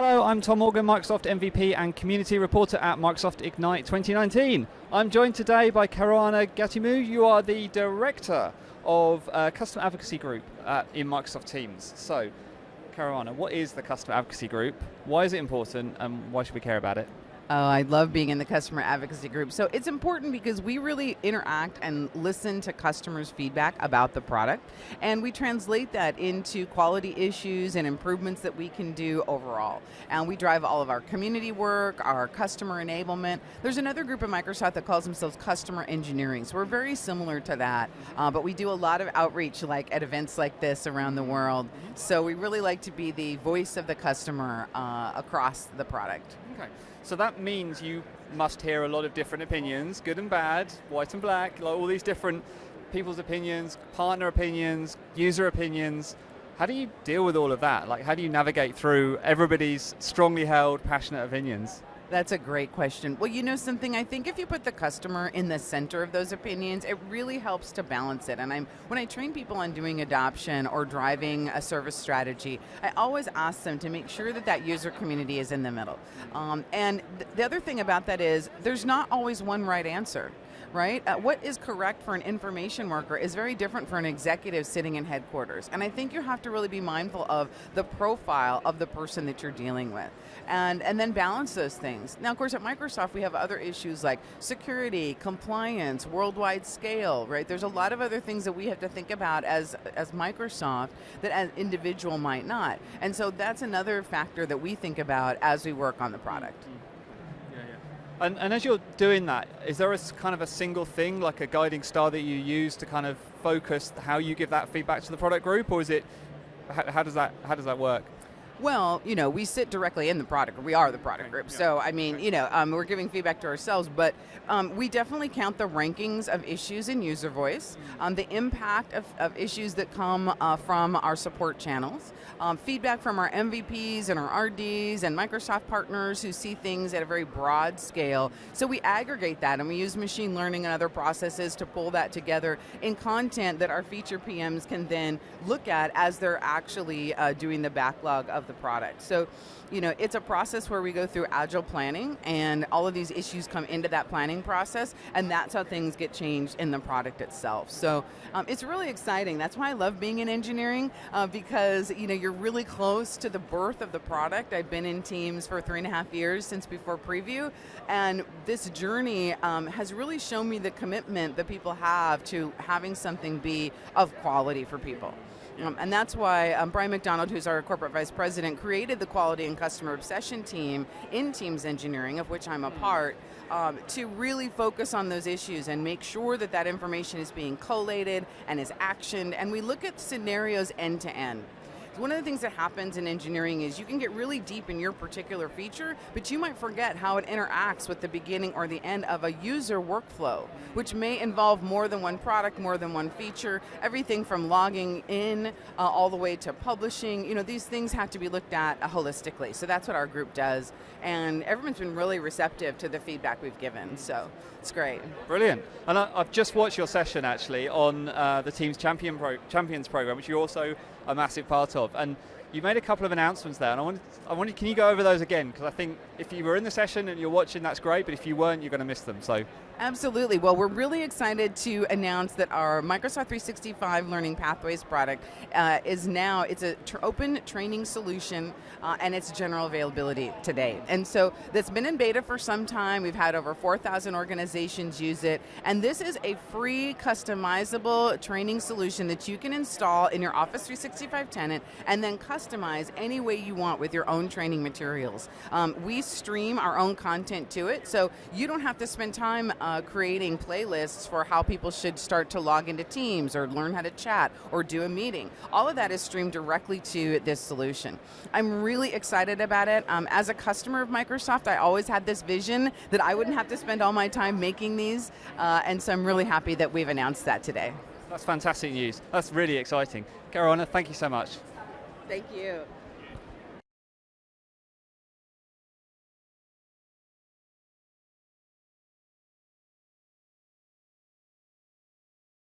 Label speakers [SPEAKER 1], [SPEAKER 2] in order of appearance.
[SPEAKER 1] Hello, I'm Tom Morgan, Microsoft MVP and Community Reporter at Microsoft Ignite 2019. I'm joined today by Karuana Gatimu. You are the Director of Customer Advocacy Group in Microsoft Teams. So, Karuana, what is the Customer Advocacy Group? Why is it important and why should we care about it?
[SPEAKER 2] Oh, I love being in the customer advocacy group. So it's important because we really interact and listen to customers' feedback about the product, and we translate that into quality issues and improvements that we can do overall. And we drive all of our community work, our customer enablement. There's another group at Microsoft that calls themselves customer engineering. So we're very similar to that, but we do a lot of outreach like at events like this around the world. So we really like to be the voice of the customer across the product.
[SPEAKER 1] Okay. So that means you must hear a lot of different opinions, good and bad, white and black, like all these different people's opinions, partner opinions, user opinions. How do you deal with all of that? Like, how do you navigate through everybody's strongly held, passionate opinions?
[SPEAKER 2] That's a great question. Well, you know something, I think if you put the customer in the center of those opinions, it really helps to balance it. And when I train people on doing adoption or driving a service strategy, I always ask them to make sure that that user community is in the middle. And the other thing about that is there's not always one right answer. Right? What is correct for an information worker is very different for an executive sitting in headquarters. And I think you have to really be mindful of the profile of the person that you're dealing with and then balance those things. Now, of course, at Microsoft, we have other issues like security, compliance, worldwide scale, right? There's a lot of other things that we have to think about as Microsoft that an individual might not. And so that's another factor that we think about as we work on the product.
[SPEAKER 1] And as you're doing that, is there kind of a single thing, like a guiding star that you use to kind of focus how you give that feedback to the product group, or is it, how does that work?
[SPEAKER 2] Well, you know, we sit directly in the product group. We are the product group. So, I mean, you know, we're giving feedback to ourselves, but we definitely count the rankings of issues in user voice, the impact of issues that come from our support channels, feedback from our MVPs and our RDs and Microsoft partners who see things at a very broad scale. So we aggregate that and we use machine learning and other processes to pull that together in content that our feature PMs can then look at as they're actually doing the backlog of the product. So, you know, it's a process where we go through agile planning and all of these issues come into that planning process, and that's how things get changed in the product itself. So it's really exciting. That's why I love being in engineering because, you know, you're really close to the birth of the product. I've been in Teams for 3.5 years since before preview, and this journey has really shown me the commitment that people have to having something be of quality for people. And that's why Brian McDonald, who's our corporate vice president, created the quality and customer obsession team in Teams Engineering, of which I'm a part, to really focus on those issues and make sure that that information is being collated and is actioned. And we look at scenarios end to end. One of the things that happens in engineering is you can get really deep in your particular feature, but you might forget how it interacts with the beginning or the end of a user workflow, which may involve more than one product, more than one feature, everything from logging in all the way to publishing. You know, these things have to be looked at holistically. So that's what our group does. And everyone's been really receptive to the feedback we've given. So it's great.
[SPEAKER 1] Brilliant. And I've just watched your session actually on the Teams Champions program, which you're also a massive part of. And you made a couple of announcements there, and I wanted, can you go over those again? Because I think if you were in the session and you're watching, that's great, but if you weren't, you're going to miss them. So.
[SPEAKER 2] Absolutely. Well, we're really excited to announce that our Microsoft 365 Learning Pathways product is now, it's an open training solution, and it's general availability today. And so that's been in beta for some time. We've had over 4,000 organizations use it, and this is a free, customizable training solution that you can install in your Office 365 tenant and then customize any way you want with your own training materials. We stream our own content to it, so you don't have to spend time creating playlists for how people should start to log into Teams or learn how to chat or do a meeting. All of that is streamed directly to this solution. I'm really excited about it. As a customer of Microsoft, I always had this vision that I wouldn't have to spend all my time making these, and so I'm really happy that we've announced that today.
[SPEAKER 1] That's fantastic news. That's really exciting. Karuana, thank you so much.
[SPEAKER 2] Thank you.